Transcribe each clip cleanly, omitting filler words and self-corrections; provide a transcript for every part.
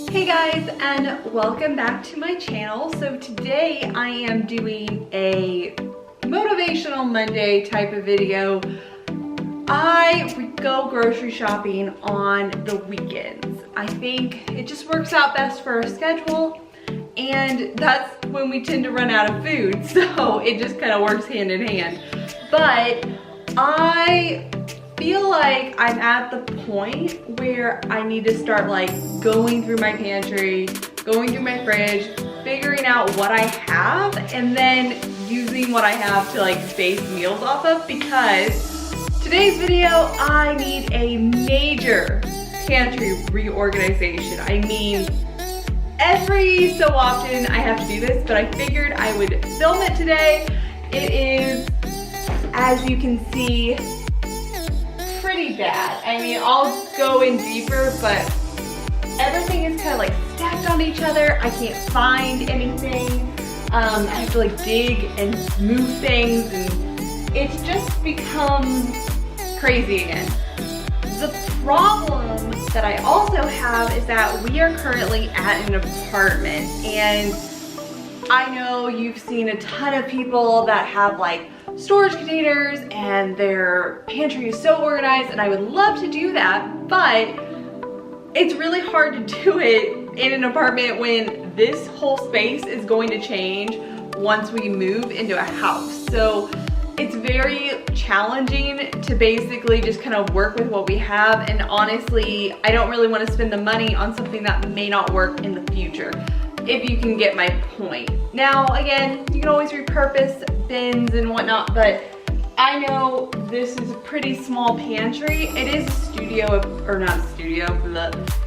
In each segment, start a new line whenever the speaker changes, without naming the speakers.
Hey guys, and welcome back to my channel. So today I am doing a motivational Monday type of video. I go grocery shopping on the weekends. I think it just works out best for our schedule, and that's when we tend to run out of food, so it just kind of works hand in hand. But I feel like I'm at the point where I need to start like going through my pantry, going through my fridge, figuring out what I have, and then using what I have to like base meals off of, because today's video, I need a major pantry reorganization. I mean, every so often I have to do this, but I figured I would film it today. It is, as you can see, pretty bad. I mean, I'll go in deeper, but everything is kind of like stacked on each other. I can't find anything. I have to like dig and move things, and it's just become crazy again. The problem that I also have is that we are currently at an apartment, and I know you've seen a ton of people that have like storage containers and their pantry is so organized, and I would love to do that, but it's really hard to do it in an apartment when this whole space is going to change once we move into a house. So it's very challenging to basically just kind of work with what we have, and honestly, I don't really want to spend the money on something that may not work in the future, if you can get my point. Now, again, you can always repurpose bins and whatnot, but I know this is a pretty small pantry. It is a studio, or not a studio,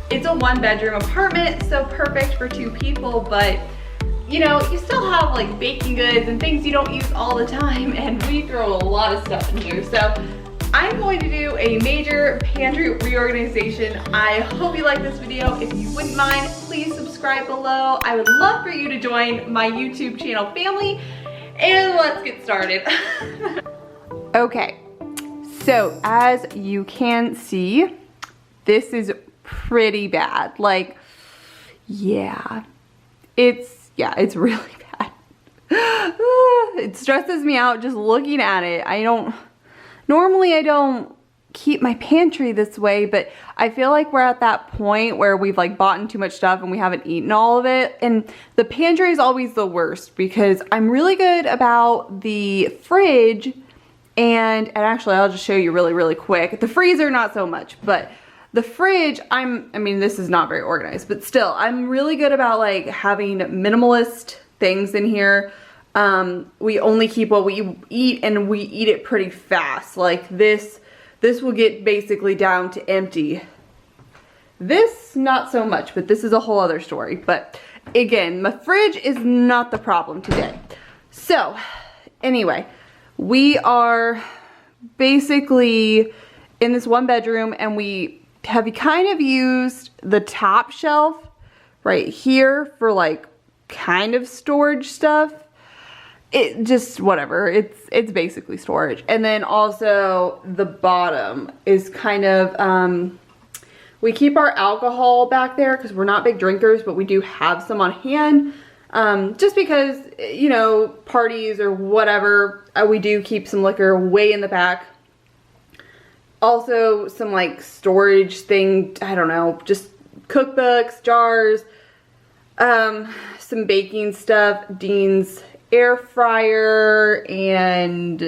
it's a one-bedroom apartment, so perfect for 2 people, but you know, you still have like baking goods and things you don't use all the time, and we throw a lot of stuff in here. So I'm going to do a major pantry reorganization. I hope you like this video. If you wouldn't mind, please subscribe below. I would love for you to join my YouTube channel family, and let's get started. Okay, so as you can see, this is pretty bad. Like, yeah, it's really bad. It stresses me out just looking at it. Normally I don't keep my pantry this way, but I feel like we're at that point where we've like bought in too much stuff and we haven't eaten all of it. And the pantry is always the worst, because I'm really good about the fridge, and actually I'll just show you really quick. The freezer, not so much, but the fridge, I mean, this is not very organized, but still, I'm really good about like having minimalist things in here. We only keep what we eat, and we eat it pretty fast. Like this will get basically down to empty. This, not so much, but this is a whole other story. But again, my fridge is not the problem today. So anyway, we are basically in this one bedroom, and we have kind of used the top shelf right here for like kind of storage stuff. It just, whatever, it's basically storage. And then also the bottom is kind of, we keep our alcohol back there because we're not big drinkers, but we do have some on hand. Just because, you know, parties or whatever, we do keep some liquor way in the back. Also some like storage thing, I don't know, just cookbooks, jars, some baking stuff, Dean's air fryer, and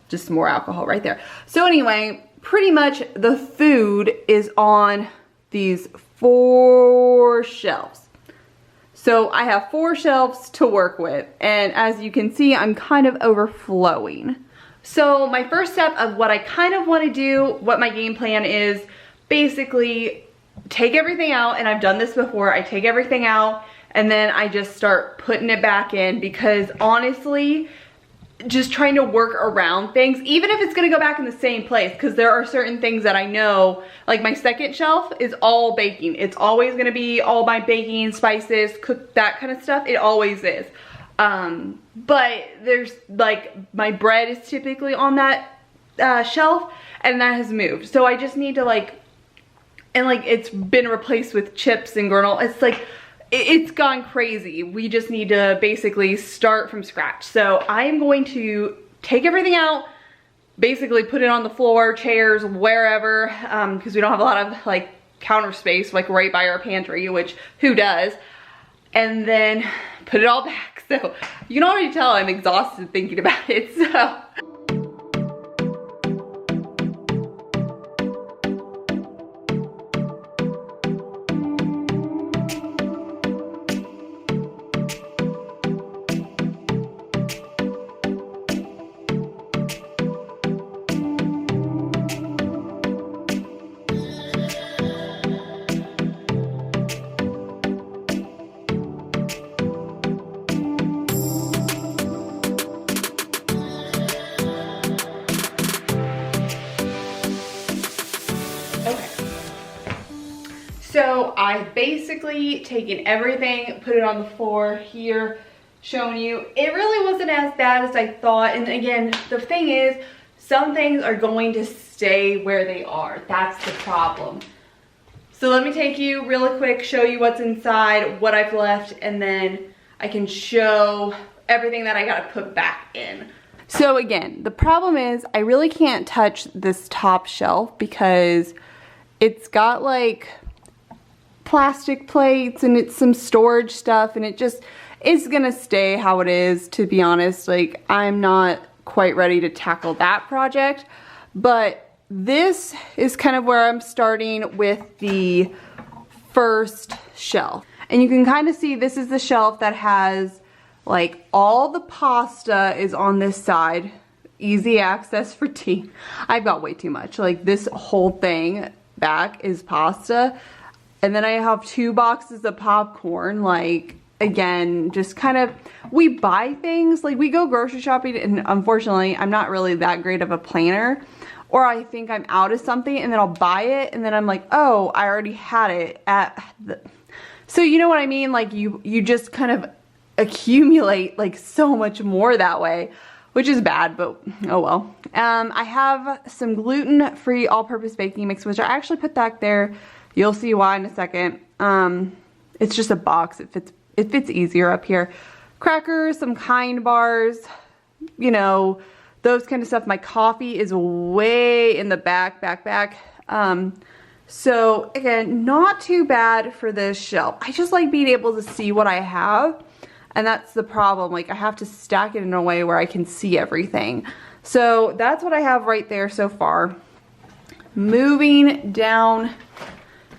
just some more alcohol right there. So anyway, pretty much the food is on these 4 shelves. So I have 4 shelves to work with, and as you can see, I'm kind of overflowing. So my first step of what I kind of want to do, what my game plan is, basically take everything out, and I've done this before. I take everything out, and then I just start putting it back in, because honestly, just trying to work around things, even if it's gonna go back in the same place, because there are certain things that I know, like my second shelf is all baking. It's always gonna be all my baking, spices, cook, that kind of stuff. It always is. But there's like, my bread is typically on that shelf, and that has moved. So I just need to like and like it's been replaced with chips and granola. It's like, it's gone crazy. We just need to basically start from scratch. So I'm going to take everything out, basically put it on the floor, chairs, wherever, because we don't have a lot of like counter space like right by our pantry, which who does, and then put it all back. So you can already tell I'm exhausted thinking about it. So So I've basically taken everything, put it on the floor here, showing you. It really wasn't as bad as I thought. And again, the thing is, some things are going to stay where they are. That's the problem. So let me take you really quick, show you what's inside, what I've left, and then I can show everything that I gotta put back in. So again, the problem is I really can't touch this top shelf because it's got like plastic plates and it's some storage stuff, and it's gonna stay how it is, to be honest. Like, I'm not quite ready to tackle that project, but this is kind of where I'm starting with the first shelf. And you can kind of see this is the shelf that has like all the pasta is on this side, easy access for tea. I've got way too much. Like, this whole thing back is pasta. And then I have 2 boxes of popcorn. Like, again, just kind of, we buy things, like we go grocery shopping, and unfortunately I'm not really that great of a planner, or I think I'm out of something and then I'll buy it and then I'm like, oh, I already had it at the, so you know what I mean? Like, you just kind of accumulate like so much more that way, which is bad, but oh well. I have some gluten-free all-purpose baking mix, which I actually put back there. You'll see why in a second. It's just a box. It fits easier up here. Crackers, some Kind bars, you know, those kind of stuff. My coffee is way in the back. So again, not too bad for this shelf. I just like being able to see what I have, and that's the problem. Like, I have to stack it in a way where I can see everything. So that's what I have right there so far. Moving down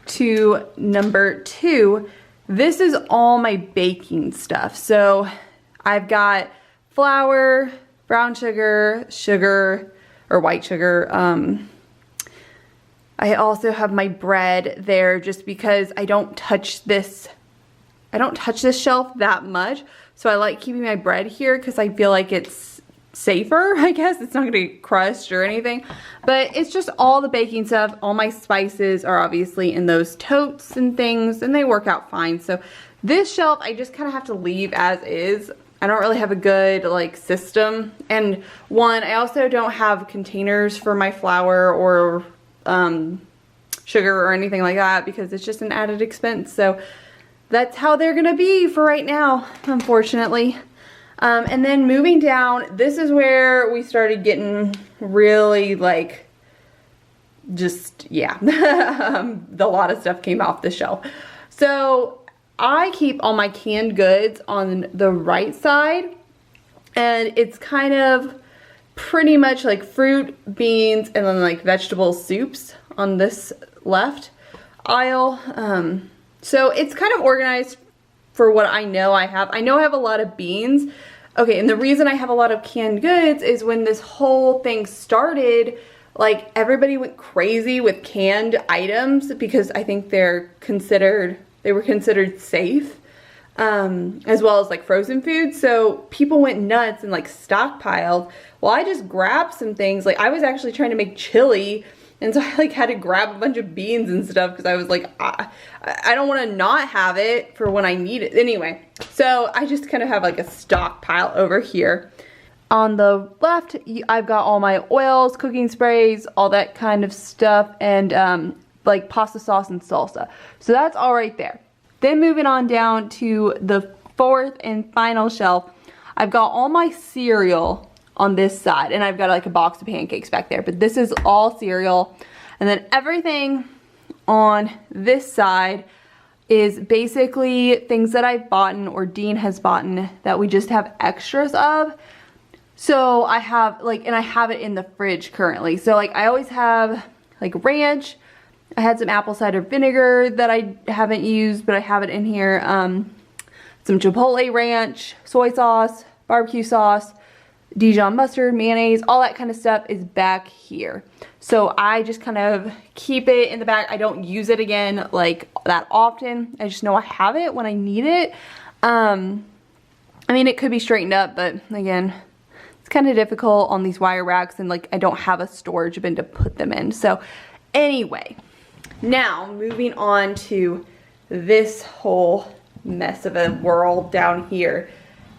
to number 2, this is all my baking stuff. So I've got flour, brown sugar, or white sugar. I also have my bread there just because I don't touch this shelf that much. So I like keeping my bread here because I feel like it's safer, I guess. It's not gonna get crushed or anything, but it's just all the baking stuff. All my spices are obviously in those totes and things, and they work out fine. So this shelf, I just kind of have to leave as is. I don't really have a good like system. And one, I also don't have containers for my flour or sugar or anything like that because it's just an added expense. So that's how they're gonna be for right now, unfortunately. And then moving down, this is where we started getting really like, just, yeah, a lot of stuff came off the shelf. So I keep all my canned goods on the right side, and it's kind of pretty much like fruit, beans, and then like vegetable soups on this left aisle. So it's kind of organized for what I know I have. I know I have a lot of beans. Okay, and the reason I have a lot of canned goods is when this whole thing started, like everybody went crazy with canned items because I think they were considered safe, as well as like frozen food. So people went nuts and like stockpiled. Well, I just grabbed some things. Like, I was actually trying to make chili, and so I like had to grab a bunch of beans and stuff because I was like, I don't want to not have it for when I need it. Anyway, so I just kind of have like a stockpile over here. On the left, I've got all my oils, cooking sprays, all that kind of stuff, and like pasta sauce and salsa. So that's all right there. Then moving on down to the fourth and final shelf, I've got all my cereal on this side, and I've got like a box of pancakes back there, but this is all cereal. And then everything on this side is basically things that I've bought or Dean has bought that we just have extras of. So I have like, and I have it in the fridge currently. So like I always have like ranch. I had some apple cider vinegar that I haven't used, but I have it in here. Some Chipotle ranch, soy sauce, barbecue sauce, Dijon mustard, mayonnaise, all that kind of stuff is back here. So I just kind of keep it in the back. I don't use it again like that often. I just know I have it when I need it. I mean, it could be straightened up, but again, it's kind of difficult on these wire racks, and like I don't have a storage bin to put them in. So anyway, now moving on to this whole mess of a world down here.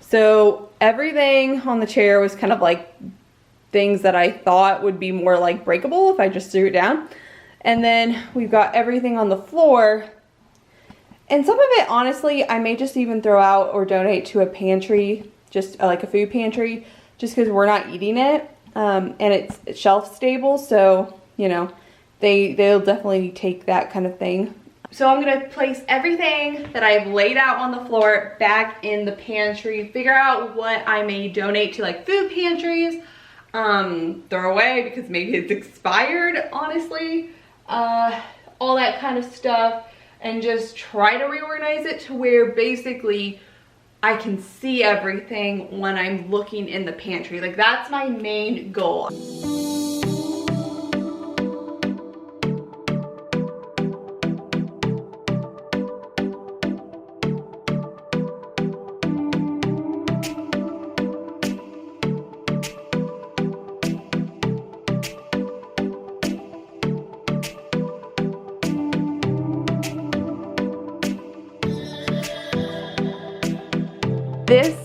So everything on the chair was kind of like things that I thought would be more like breakable if I just threw it down. And then we've got everything on the floor. And some of it, honestly, I may just even throw out or donate to a pantry, just like a food pantry, just because we're not eating it. And it's shelf stable, so, you know, they'll definitely take that kind of thing. So I'm gonna place everything that I've laid out on the floor back in the pantry, figure out what I may donate to like food pantries, throw away because maybe it's expired, honestly, all that kind of stuff, and just try to reorganize it to where basically I can see everything when I'm looking in the pantry. Like that's my main goal. This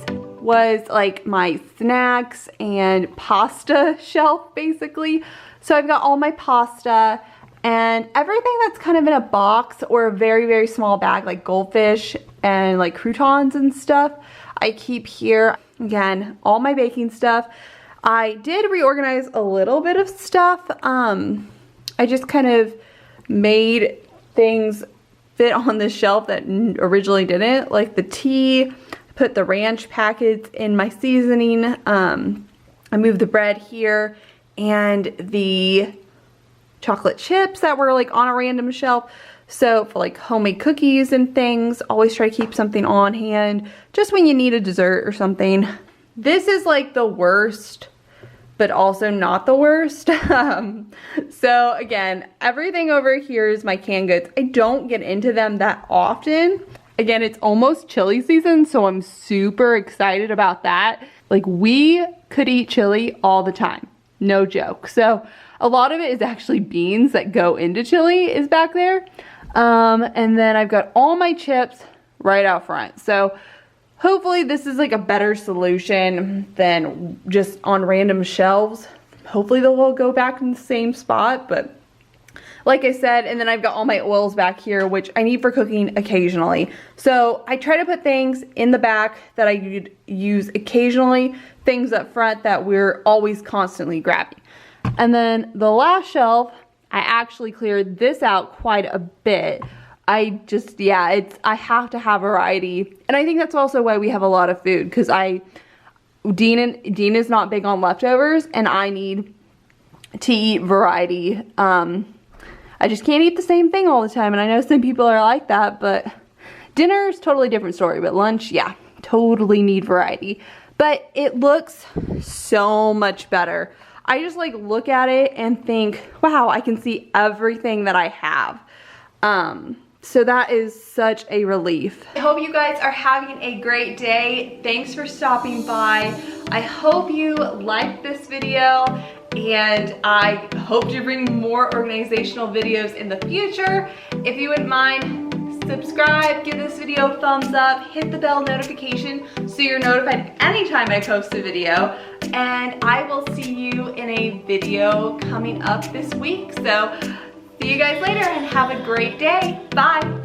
was like my snacks and pasta shelf basically. So I've got all my pasta and everything that's kind of in a box or a very, very small bag, like goldfish and like croutons and stuff, I keep here. Again, all my baking stuff. I did reorganize a little bit of stuff. I just kind of made things fit on the shelf that originally didn't, like the tea. Put the ranch packets in my seasoning. I moved the bread here and the chocolate chips that were like on a random shelf. So for like homemade cookies and things, always try to keep something on hand just when you need a dessert or something. This is like the worst, but also not the worst. So again, everything over here is my canned goods. I don't get into them that often. Again, it's almost chili season, so I'm super excited about that. Like we could eat chili all the time, no joke. So a lot of it is actually beans that go into chili is back there. And then I've got all my chips right out front. So hopefully this is like a better solution than just on random shelves. Hopefully they'll all go back in the same spot, but like I said, and then I've got all my oils back here, which I need for cooking occasionally. So I try to put things in the back that I use occasionally, things up front that we're always constantly grabbing. And then the last shelf, I actually cleared this out quite a bit. I just, yeah, I have to have variety. And I think that's also why we have a lot of food, because Dean is not big on leftovers, and I need to eat variety. I just can't eat the same thing all the time, and I know some people are like that, but dinner is totally different story, but lunch, yeah, totally need variety. But it looks so much better. I just like look at it and think, wow, I can see everything that I have. So that is such a relief. I hope you guys are having a great day. Thanks for stopping by. I hope you liked this video, and I hope to bring more organizational videos in the future. If you wouldn't mind, subscribe, give this video a thumbs up, hit the bell notification so you're notified anytime I post a video, and I will see you in a video coming up this week. So see See you guys later and have a great day. Bye.